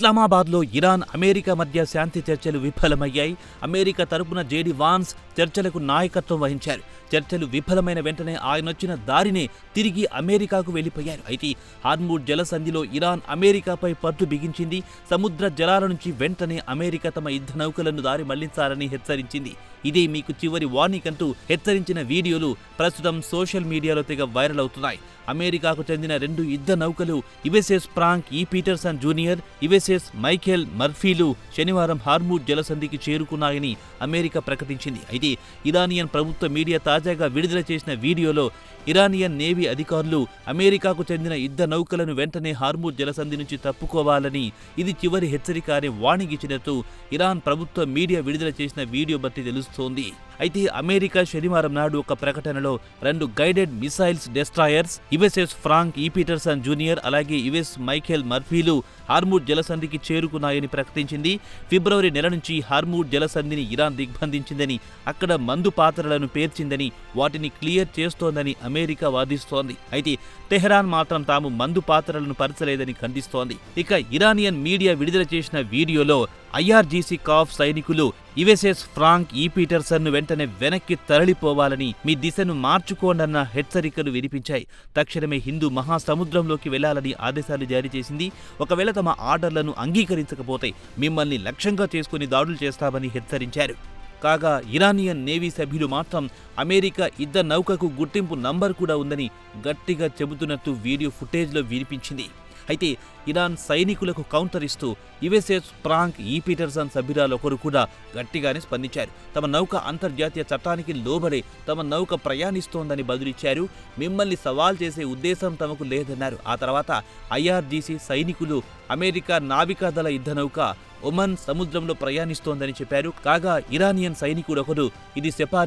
ఇస్లామాబాద్లో Iran, America మధ్య శాంతి చర్చలు విఫలమయ్యాయి. America తరపున జేడీ వాన్స్ చర్చలకు నాయకత్వం వహించారు. చర్చలు విఫలమైన వెంటనే ఆయనొచ్చిన దారినే తిరిగి అమెరికాకు వెళ్లిపోయారు. అయితే హార్ముజ్ జలసంధిలో ఇరాన్ అమెరికాపై పట్టు బిగించింది. సముద్ర జలాల నుంచి వెంటనే అమెరికా తమ యుద్ధ నౌకలను దారి మళ్లించాలని హెచ్చరించింది. ఇదే మీకు చివరి వార్నింగ్ అంటూ హెచ్చరించిన వీడియోలు ప్రస్తుతం సోషల్ మీడియాలో తెగ వైరల్ అవుతున్నాయి. అమెరికాకు చెందిన 2 యుద్ధ నౌకలు USS Frank E Petersen junior, USS Michael మర్ఫీలు శనివారం హార్ముజ్ జలసంధికి చేరుకున్నాయని అమెరికా ప్రకటించింది. అయితే ఇరానియన్ ప్రభుత్వ మీడియా తాజాగా విడుదల చేసిన వీడియోలో ఇరానియన్ నేవీ అధికారులు అమెరికాకు చెందిన యుద్ధ నౌకలను వెంటనే హార్ముజ్ జలసంధి నుంచి తప్పుకోవాలని, ఇది చివరి హెచ్చరిక అనే వార్నింగ్ ఇచ్చినట్టు ఇరాన్ ప్రభుత్వ మీడియా విడుదల చేసిన వీడియో బట్టి తెలుస్తోంది. అయితే అమెరికా శనివారం నాడు ఒక ప్రకటనలో 2 guided missiles destroyers USS Frank E Petersen junior అలాగే యుఎస్ మైఖేల్ మర్ఫీలు హార్ముజ్ జలసంధికి చేరుకున్నాయని ప్రకటించింది. ఫిబ్రవరి నెల నుంచి హార్ముజ్ జలసంధిని ఇరాన్ దిగ్బంధించిందని, అక్కడ మందు పాత్రలను పేర్చిందని, వాటిని క్లియర్ చేస్తోందని అమెరికా వాదిస్తోంది. అయితే టెహరాన్ మాత్రం తాము మందు పాత్రలను పరచలేదని ఖండిస్తోంది. ఇక ఇరానియన్ మీడియా విడుదల చేసిన వీడియోలో ఐఆర్జీసీ కాఫ్ సైనికులు యుఎస్ఎస్ ఫ్రాంక్ ఈ పీటర్సన్ను వెంటనే వెనక్కి తరలిపోవాలని, మీ దిశను మార్చుకోండన్న హెచ్చరికలు వినిపించాయి. తక్షణమే హిందూ మహాసముద్రంలోకి వెళ్లాలని ఆదేశాలు జారీ చేసింది. ఒకవేళ తమ ఆర్డర్లను అంగీకరించకపోతే మిమ్మల్ని లక్ష్యంగా చేసుకుని దాడులు చేస్తామని హెచ్చరించారు. కాగా ఇరానియన్ నేవీ సభ్యులు మాత్రం అమెరికా యుద్ధ నౌకకు గుర్తింపు నంబర్ కూడా ఉందని గట్టిగా చెబుతున్నట్టు వీడియో ఫుటేజ్లో వినిపించింది. అయితే ఇరాన్ సైనికులకు కౌంటర్ ఇస్తూ యుఎస్ఎస్ ఫ్రాంక్ ఈ పీటర్సన్ సభ్యురాలొకరు కూడా గట్టిగానే స్పందించారు. తమ నౌక అంతర్జాతీయ చట్టానికి లోబడే తమ నౌక ప్రయాణిస్తోందని బదులిచ్చారు. మిమ్మల్ని సవాల్ చేసే ఉద్దేశం తమకు లేదన్నారు. ఆ తర్వాత ఐఆర్జీసీ సైనికులు అమెరికా నావికాదళ యుద్ధ నౌక ఒమన్ సముద్రంలో ప్రయాణిస్తోందని చెప్పారు. కాగా ఇరానియన్ సైనికుడొకరు ఇది సెపా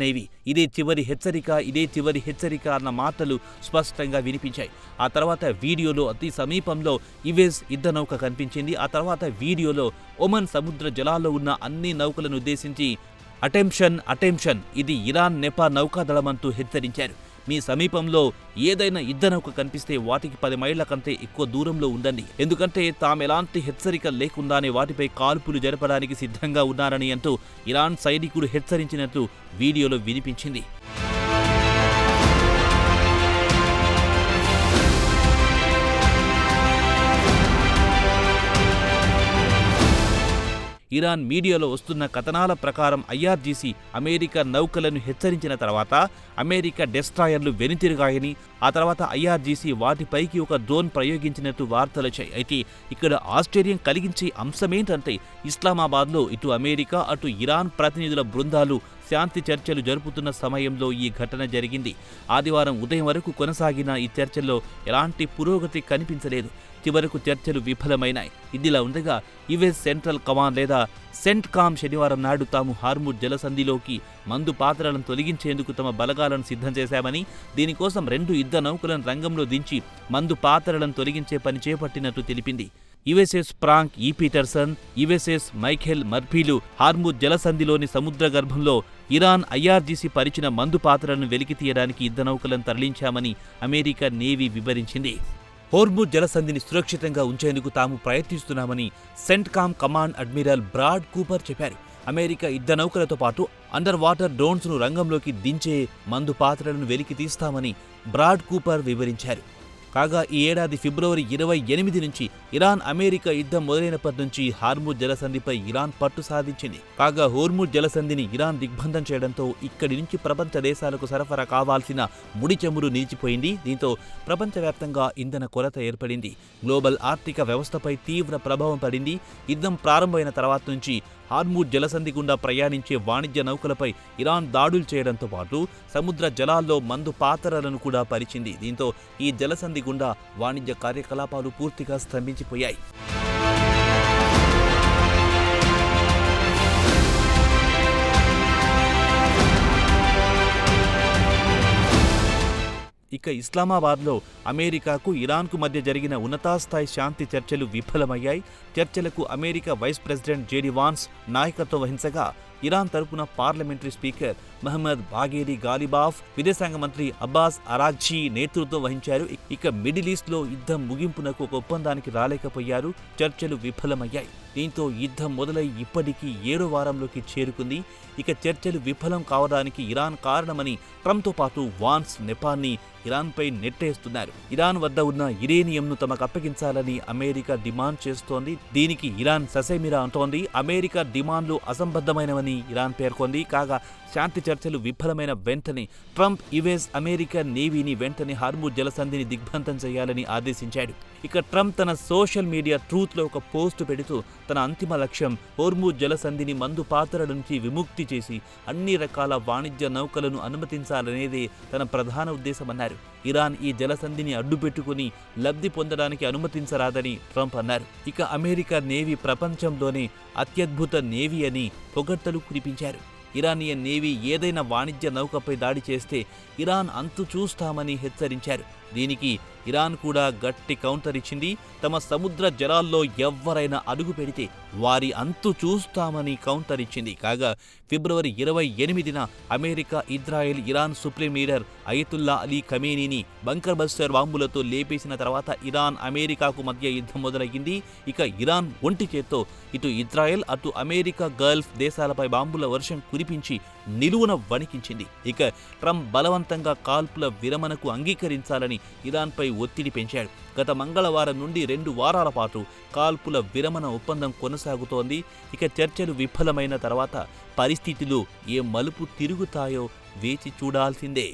నేవీ, ఇదే చివరి హెచ్చరిక అన్న మాటలు స్పష్టంగా వినిపించాయి. ఆ తర్వాత వీడియోలో అతి సమీపంలో యుఎస్ యుద్ధ నౌక కనిపించింది. ఆ తర్వాత వీడియోలో ఒమన్ సముద్ర జలాల్లో ఉన్న అన్ని నౌకలను ఉద్దేశించి అటెంషన్, ఇది ఇరాన్ నెపా నౌకాదళమంటూ హెచ్చరించారు. మీ సమీపంలో ఏదైనా యుద్ధ నౌక కనిపిస్తే వాటికి 10 మైళ్ల కంటే ఎక్కువ దూరంలో ఉండండి. ఎందుకంటే తామెలాంటి హెచ్చరిక లేకుండానే వాటిపై కాల్పులు జరపడానికి సిద్ధంగా ఉన్నారని అంటూ ఇరాన్ సైనికుడు హెచ్చరించినట్లు వీడియోలో వినిపించింది. ఇరాన్ మీడియాలో వస్తున్న కథనాల ప్రకారం ఐఆర్జీసీ అమెరికా నౌకలను హెచ్చరించిన తర్వాత అమెరికా డెస్ట్రాయర్లు వెనుతిరిగాయని, ఆ తర్వాత ఐఆర్జీసీ వాటిపైకి ఒక డ్రోన్ ప్రయోగించినట్టు వార్తలొచ్చాయి. అయితే ఇక్కడ ఆశ్చర్యం కలిగించే అంశమేంటంటే ఇస్లామాబాద్లో ఇటు అమెరికా అటు ఇరాన్ ప్రతినిధుల బృందాలు శాంతి చర్చలు జరుపుతున్న సమయంలో ఈ ఘటన జరిగింది. ఆదివారం ఉదయం వరకు కొనసాగిన ఈ చర్చల్లో ఎలాంటి పురోగతి కనిపించలేదు. చివరకు చర్చలు విఫలమైనాయి. ఇదిలా ఉండగా యుఎస్ సెంట్రల్ కమాండ్ లేదా సెంట్కామ్ శనివారం నాడు తాము హార్ముజ్ జలసంధిలోకి మందు పాత్రలను తొలగించేందుకు తమ బలగాలను సిద్ధం చేశామని, దీనికోసం 2 యుద్ధ నౌకలను రంగంలో దించి మందు పాత్రలను తొలగించే పని చేపట్టినట్టు తెలిపింది. USS Frank E Pietersen, USS Michael మర్ఫీలు హార్ముజ్ జలసంధిలోని సముద్ర గర్భంలో ఇరాన్ ఐఆర్జీసీ పరిచిన మందు పాత్రలను వెలికి తీయడానికి యుద్ధ నౌకలను తరలించామని అమెరికా నేవీ వివరించింది. హోర్ముజ్ జలసంధిని సురక్షితంగా ఉంచేందుకు తాము ప్రయత్నిస్తున్నామని CENTCOM command admiral Brad Cooper చెప్పారు. అమెరికా యుద్ధ నౌకలతో పాటు అండర్ వాటర్ డ్రోన్స్ను రంగంలోకి దించే మందు పాత్రలను వెలికి తీస్తామని బ్రాడ్ కూపర్ వివరించారు. కాగా ఈ ఏడాది ఫిబ్రవరి 28 నుంచి ఇరాన్ అమెరికా యుద్ధం మొదలైనప్పటి నుంచి హార్ముజ్ జలసంధిపై ఇరాన్ పట్టు సాధించింది. కాగా హోర్ముజ్ జలసంధిని ఇరాన్ దిగ్బంధం చేయడంతో ఇక్కడి నుంచి ప్రపంచ దేశాలకు సరఫరా కావాల్సిన ముడి చమురు నిలిచిపోయింది. దీంతో ప్రపంచవ్యాప్తంగా ఇంధన కొరత ఏర్పడింది. గ్లోబల్ ఆర్థిక వ్యవస్థపై తీవ్ర ప్రభావం పడింది. యుద్ధం ప్రారంభమైన తర్వాత నుంచి హార్ముజ్ జలసంధి గుండా ప్రయాణించే వాణిజ్య నౌకలపై ఇరాన్ దాడులు చేయడంతో పాటు సముద్ర జలాల్లో మందు పాత్రలను కూడా పరిచింది. దీంతో ఈ జలసంధి గుండా వాణిజ్య కార్యకలాపాలు పూర్తిగా స్తంభించిపోయాయి. ఇక ఇస్లామాబాద్లో అమెరికాకు ఇరాన్కు మధ్య జరిగిన ఉన్నతాస్థాయి శాంతి చర్చలు విఫలమయ్యాయి. చర్చలకు America vice president JD Vance నాయకత్వం వహించగా ఇరాన్ తరపున parliamentary speaker Mohammad Bagheri Ghalibaf, విదేశాంగ మంత్రి అబ్బాస్ అరాగ్జీ నేతృత్వం వహించారు. ఇక మిడిల్ ఈస్ట్ లో యుద్ధం ముగింపునకు ఒక ఒప్పందానికి రాలేకపోయారు. చర్చలు విఫలమయ్యాయి. దీంతో యుద్ధం మొదలై ఇప్పటికీ 7వ వారంలోకి చేరుకుంది. ఇక చర్చలు విఫలం కావడానికి ఇరాన్ కారణమని ట్రంప్తో పాటు వాన్స్ నెపాన్ని ఇరాన్పై నెట్టేస్తున్నారు. ఇరాన్ వద్ద ఉన్న యురేనియంను తమకు అప్పగించాలని అమెరికా డిమాండ్ చేస్తోంది. దీనికి ఇరాన్ ససేమిరా అంటోంది. అమెరికా డిమాండ్లు అసంబద్ధమైనవని ఇరాన్ పేర్కొంది. కాగా శాంతి చర్చలు విఫలమైన వెంటనే ట్రంప్ యుఎస్ అమెరికా నేవీని వెంటనే హార్ముజ్ జలసంధిని దిగ్బంధం చేయాలని ఆదేశించాడు. ఇక ట్రంప్ తన సోషల్ మీడియా ట్రూత్లో ఒక పోస్టు పెడుతూ తన అంతిమ లక్ష్యం హోర్ముజ్ జలసంధిని మందు పాత్రల నుంచి విముక్తి చేసి అన్ని రకాల వాణిజ్య నౌకలను అనుమతించాలనేదే తన ప్రధాన ఉద్దేశమన్నారు. ఇరాన్ ఈ జలసంధిని అడ్డుపెట్టుకుని లబ్ధి పొందడానికి అనుమతించరాదని ట్రంప్ అన్నారు. ఇక అమెరికా నేవీ ప్రపంచంలోనే అత్యద్భుత నేవీ అని పొగడ్తలు కురిపించారు. ఇరానియన్ నేవీ ఏదైనా వాణిజ్య నౌకపై దాడి చేస్తే ఇరాన్ అంతు చూస్తామని హెచ్చరించారు. దీనికి ఇరాన్ కూడా గట్టి కౌంటర్ ఇచ్చింది. తమ సముద్ర జలాల్లో ఎవ్వరైనా అడుగు పెడితే వారి అంతు చూస్తామని కౌంటర్ ఇచ్చింది. కాగా ఫిబ్రవరి 28న America, Israel, Iran supreme leader Ayatollah Ali ఖమేనీని బంకర్ బస్టర్ బాంబులతో లేపేసిన తర్వాత ఇరాన్, అమెరికాకు మధ్య యుద్ధం మొదలయ్యింది. ఇక ఇరాన్ ఒంటి చేత్తో ఇటు ఇజ్రాయెల్, అటు అమెరికా గల్ఫ్ దేశాలపై బాంబుల వర్షం కురిపించి నిలువున వణికించింది. ఇక ట్రంప్ బలవంతంగా కాల్పుల విరమణకు అంగీకరించాలని ఇరాన్పై ఒత్తిడి పెంచాడు. గత మంగళవారం నుండి 2 వారాల పాటు కాల్పుల విరమణ ఒప్పందం కొనసాగుతోంది. ఇక చర్చలు విఫలమైన తర్వాత పరిస్థితులు ఏ మలుపు తిరుగుతాయో వేచి చూడాల్సిందే.